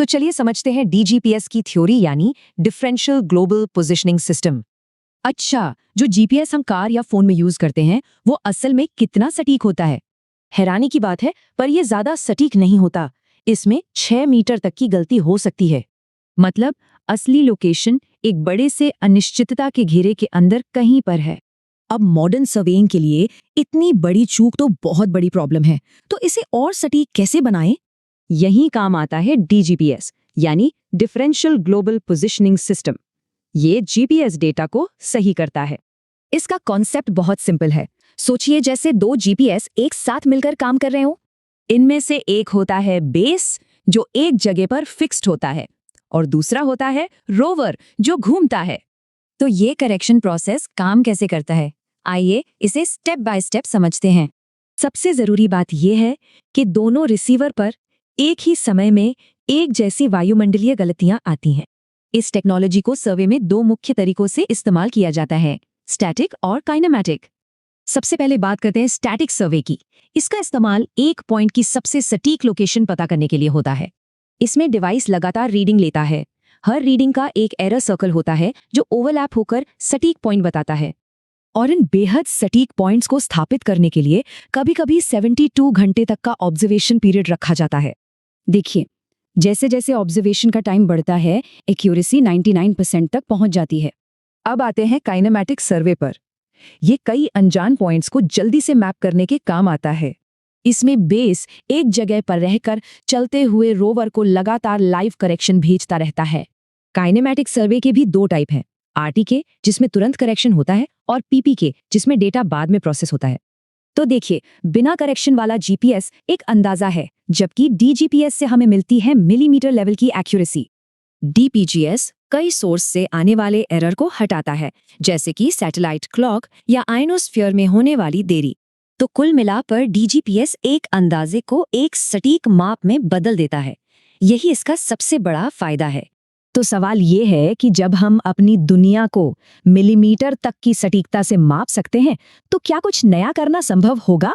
तो चलिए समझते हैं डीजीपीएस की थ्योरी यानी डिफरेंशियल ग्लोबल पोजिशनिंग सिस्टम। अच्छा, जो जीपीएस हम कार या फोन में यूज करते हैं वो असल में कितना सटीक होता है? हैरानी की बात है, पर यह ज्यादा सटीक नहीं होता। इसमें 6 मीटर तक की गलती हो सकती है। मतलब असली लोकेशन एक बड़े से अनिश्चितता के घेरे के अंदर कहीं पर है। अब मॉडर्न सर्वेइंग के लिए इतनी बड़ी चूक तो बहुत बड़ी प्रॉब्लम है। तो इसे और सटीक कैसे बनाएं? यही काम आता है डीजीपीएस यानी डिफरेंशियल ग्लोबल पोजिशनिंग सिस्टम। ये जीपीएस डेटा को सही करता है। इसका कॉन्सेप्ट बहुत सिंपल है। सोचिए जैसे दो जीपीएस एक साथ मिलकर काम कर रहे हो। इनमें से एक होता है बेस, जो एक जगह पर फिक्स्ड होता है, और दूसरा होता है रोवर, जो घूमता है। तो ये करेक्शन प्रोसेस काम कैसे करता है? आइए इसे स्टेप बाय स्टेप समझते हैं। सबसे जरूरी बात यह है कि दोनों रिसीवर पर एक ही समय में एक जैसी वायुमंडलीय गलतियां आती हैं। इस टेक्नोलॉजी को सर्वे में दो मुख्य तरीकों से इस्तेमाल किया जाता है, स्टैटिक और काइनेमैटिक। सबसे पहले बात करते हैं स्टैटिक सर्वे की। इसका इस्तेमाल एक पॉइंट की सबसे सटीक लोकेशन पता करने के लिए होता है। इसमें डिवाइस लगातार रीडिंग लेता है। हर रीडिंग का एक एरर सर्कल होता है जो ओवरलैप होकर सटीक पॉइंट बताता है। और इन बेहद सटीक पॉइंट्स को स्थापित करने के लिए कभी-कभी 72 घंटे तक का ऑब्जर्वेशन पीरियड रखा जाता है। देखिए, जैसे जैसे ऑब्जर्वेशन का टाइम बढ़ता है, एक्यूरेसी 99% तक पहुंच जाती है। अब आते हैं काइनेमैटिक सर्वे पर। ये कई अनजान पॉइंट्स को जल्दी से मैप करने के काम आता है। इसमें बेस एक जगह पर रहकर चलते हुए रोवर को लगातार लाइव करेक्शन भेजता रहता है। काइनेमैटिक सर्वे के भी दो टाइप हैं, आरटीके जिसमें तुरंत करेक्शन होता है और पीपीके जिसमें डेटा बाद में प्रोसेस होता है। तो देखिए, बिना करेक्शन वाला जीपीएस एक अंदाजा है, जबकि डीजीपीएस से हमें मिलती है मिलीमीटर लेवल की एक्यूरेसी। डीपीजीएस कई सोर्स से आने वाले एरर को हटाता है, जैसे कि सैटेलाइट क्लॉक या आयनोस्फीयर में होने वाली देरी। तो कुल मिलाकर डीजीपीएस एक अंदाजे को एक सटीक माप में बदल देता है। यही इसका सबसे बड़ा फायदा है। तो सवाल ये है कि जब हम अपनी दुनिया को मिलीमीटर तक की सटीकता से माप सकते हैं, तो क्या कुछ नया करना संभव होगा?